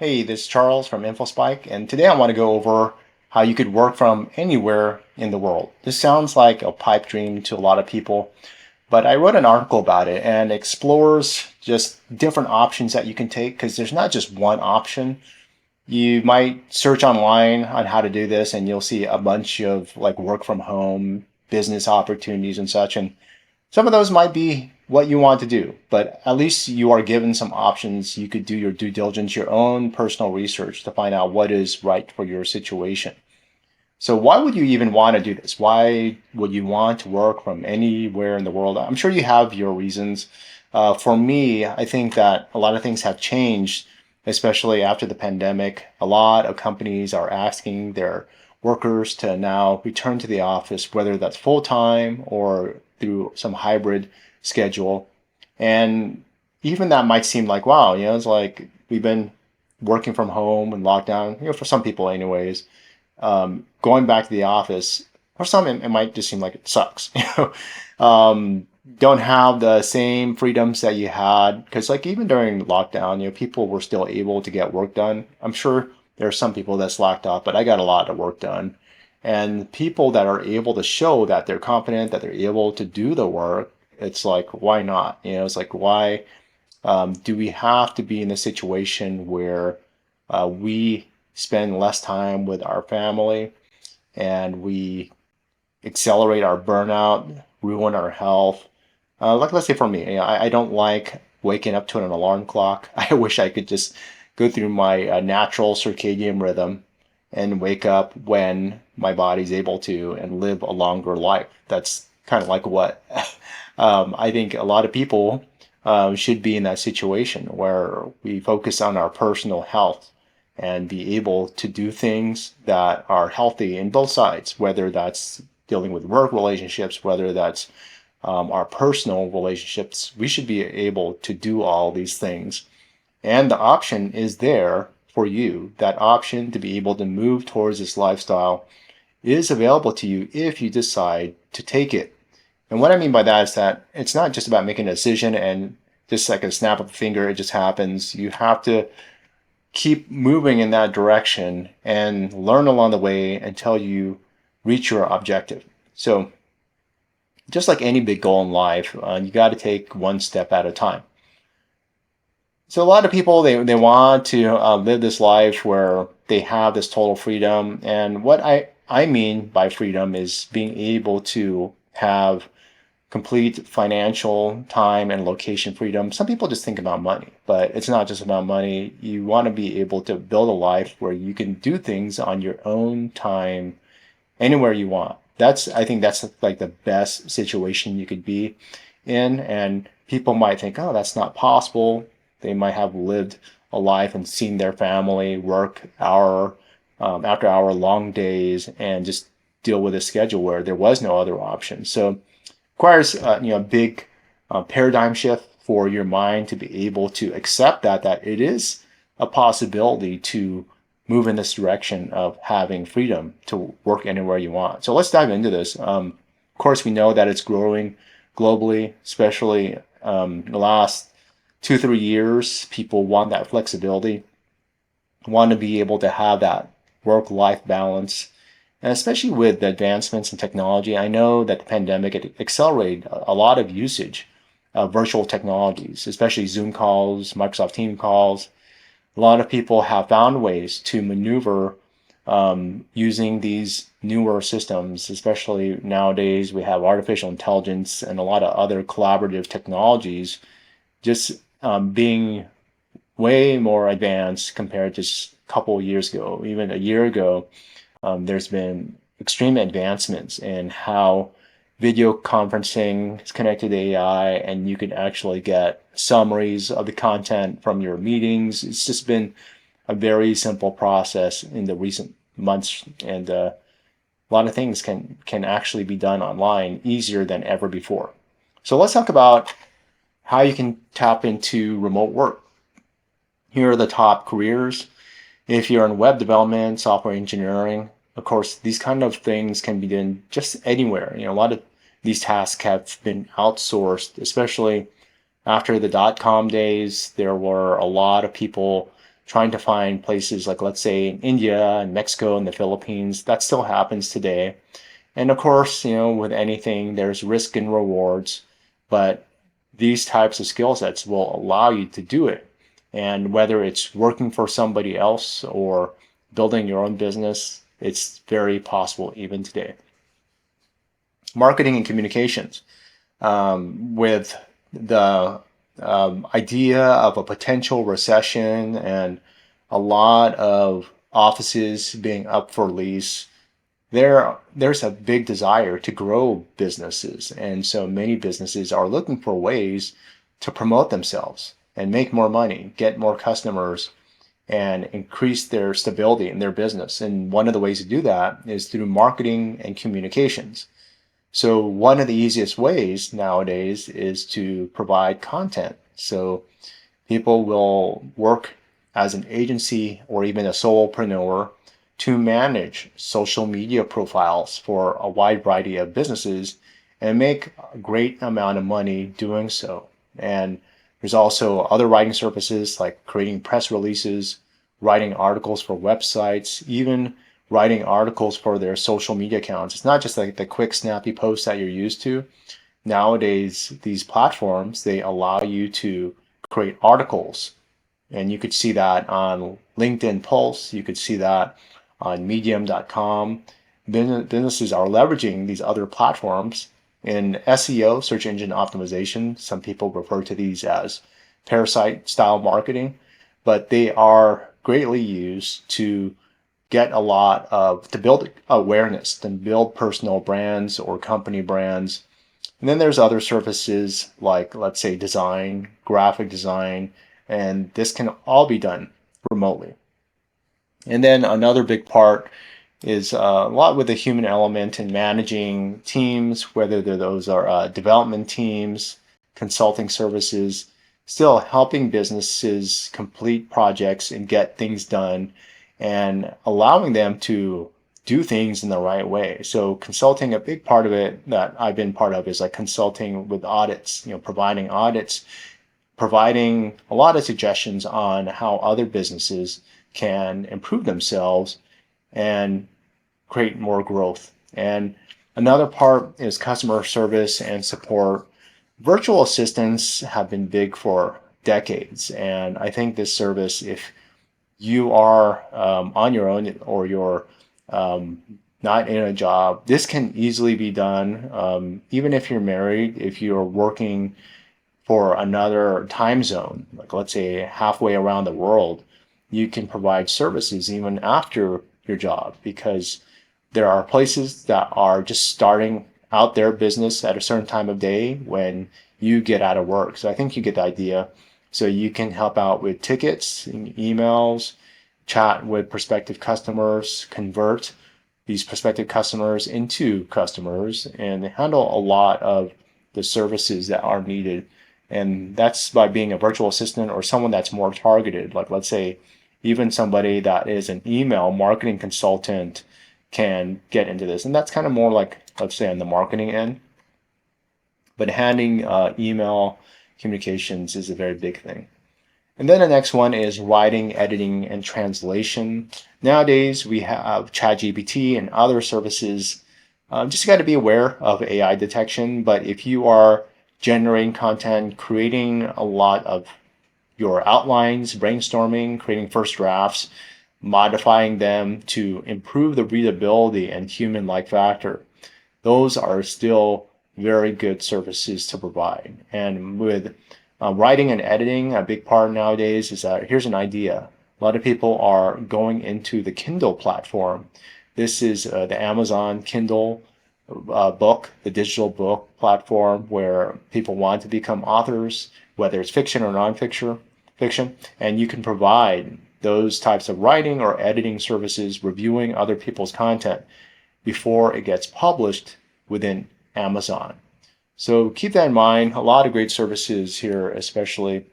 Hey, this is Charles from InfoSpike, and today I want to go over how you could work from anywhere in the world. This sounds like a pipe dream to a lot of people, but I wrote an article about it and explores just different options that you can take because there's not just one option. You might search online on how to do this, and you'll see a bunch of like work from home, business opportunities, and such. And some of those might be what you want to do, but at least you are given some options. You could do your due diligence, your own personal research to find out what is right for your situation. So why would you even want to do this? Why would you want to work from anywhere in the world? I'm sure you have your reasons. For me, I think that a lot of things have changed, especially after the pandemic. A lot of companies are asking their workers to now return to the office, whether that's full time or through some hybrid schedule. And even that might seem like, wow, it's like we've been working from home and lockdown, for some people anyways. Going back to the office, for some, it might just seem like it sucks. Don't have the same freedoms that you had because, like, even during lockdown, people were still able to get work done. I'm sure there are some people that slacked off, but I got a lot of work done. And people that are able to show that they're confident, that they're able to do the work, it's like, why not? It's like, why do we have to be in a situation where we spend less time with our family and we accelerate our burnout, ruin our health? Like, let's say for me, I don't like waking up to an alarm clock. I wish I could just go through my natural circadian rhythm and wake up when my body's able to and live a longer life. That's kind of like what I think a lot of people should be in that situation where we focus on our personal health and be able to do things that are healthy in both sides, whether that's dealing with work relationships, whether that's our personal relationships. We should be able to do all these things. And the option is there for you. That option to be able to move towards this lifestyle is available to you if you decide to take it. And what I mean by that is that it's not just about making a decision and just like a snap of a finger, it just happens. You have to keep moving in that direction and learn along the way until you reach your objective. So, just like any big goal in life, you got to take one step at a time. So a lot of people they want to live this life where they have this total freedom, and what I mean by freedom is being able to have complete financial, time, and location freedom. Some people just think about money, but it's not just about money. You want to be able to build a life where you can do things on your own time, anywhere you want. I think that's like the best situation you could be in. And people might think, oh, that's not possible. They might have lived a life and seen their family work hour after hour long days and just deal with a schedule where there was no other option. So requires a big paradigm shift for your mind to be able to accept that it is a possibility to move in this direction of having freedom to work anywhere you want. So let's dive into this. Of course, we know that it's growing globally, especially the last 2-3 years. People want that flexibility, want to be able to have that work-life balance. And especially with the advancements in technology, I know that the pandemic accelerated a lot of usage of virtual technologies, especially Zoom calls, Microsoft Teams calls. A lot of people have found ways to maneuver using these newer systems, especially nowadays we have artificial intelligence and a lot of other collaborative technologies just being way more advanced compared to just a couple of years ago, even a year ago. There's been extreme advancements in how video conferencing is connected to AI, and you can actually get summaries of the content from your meetings. It's just been a very simple process in the recent months, and a lot of things can actually be done online easier than ever before. So let's talk about how you can tap into remote work. Here are the top careers. If you're in web development, software engineering, of course, these kind of things can be done just anywhere. A lot of these tasks have been outsourced, especially after the dot-com days. There were a lot of people trying to find places like, let's say, in India and Mexico and the Philippines. That still happens today. And of course, with anything, there's risk and rewards, but these types of skill sets will allow you to do it. And whether it's working for somebody else or building your own business, it's very possible even today. Marketing and communications. With the idea of a potential recession and a lot of offices being up for lease, there's a big desire to grow businesses. And so many businesses are looking for ways to promote themselves and make more money, get more customers, and increase their stability in their business. And one of the ways to do that is through marketing and communications. So one of the easiest ways nowadays is to provide content. So people will work as an agency or even a solopreneur to manage social media profiles for a wide variety of businesses and make a great amount of money doing so. And there's also other writing services like creating press releases, writing articles for websites, even writing articles for their social media accounts. It's not just like the quick, snappy posts that you're used to. Nowadays, these platforms, they allow you to create articles. And you could see that on LinkedIn Pulse. You could see that on medium.com. Businesses are leveraging these other platforms in SEO, search engine optimization. Some people refer to these as parasite style marketing, but they are greatly used to to build awareness, to build personal brands or company brands. And then there's other services like, let's say, design, graphic design, and this can all be done remotely. And then another big part is a lot with the human element in managing teams, whether those are development teams, consulting services, still helping businesses complete projects and get things done and allowing them to do things in the right way. So consulting, a big part of it that I've been part of is like consulting with audits, providing audits, providing a lot of suggestions on how other businesses can improve themselves and create more growth. And another part is customer service and support. Virtual assistants have been big for decades. And I think this service, if you are on your own or you're not in a job, this can easily be done. Even if you're married, if you're working for another time zone, like let's say halfway around the world, you can provide services even after your job, because there are places that are just starting out their business at a certain time of day when you get out of work. So I think you get the idea. So you can help out with tickets, emails, chat with prospective customers, convert these prospective customers into customers, and handle a lot of the services that are needed. And that's by being a virtual assistant or someone that's more targeted. Like, let's say, even somebody that is an email marketing consultant can get into this. And that's kind of more like, let's say, on the marketing end. But handling email communications is a very big thing. And then the next one is writing, editing, and translation. Nowadays, we have ChatGPT and other services. Just got to be aware of AI detection. But if you are generating content, creating a lot of your outlines, brainstorming, creating first drafts, modifying them to improve the readability and human-like factor, those are still very good services to provide. And with writing and editing, a big part nowadays is that here's an idea. A lot of people are going into the Kindle platform. This is the Amazon Kindle book, the digital book platform, where people want to become authors, whether it's fiction or nonfiction, and you can provide those types of writing or editing services, reviewing other people's content before it gets published within Amazon. So keep that in mind. A lot of great services here, especially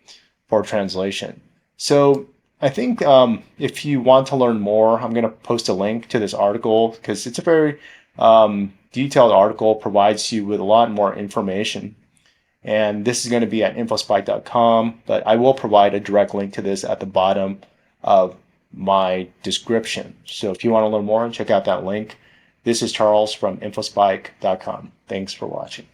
for translation. So I think if you want to learn more, I'm going to post a link to this article because it's a very detailed article, provides you with a lot more information. And this is going to be at infospike.com, but I will provide a direct link to this at the bottom of my description. So if you want to learn more, check out that link. This is Charles from infospike.com. Thanks for watching.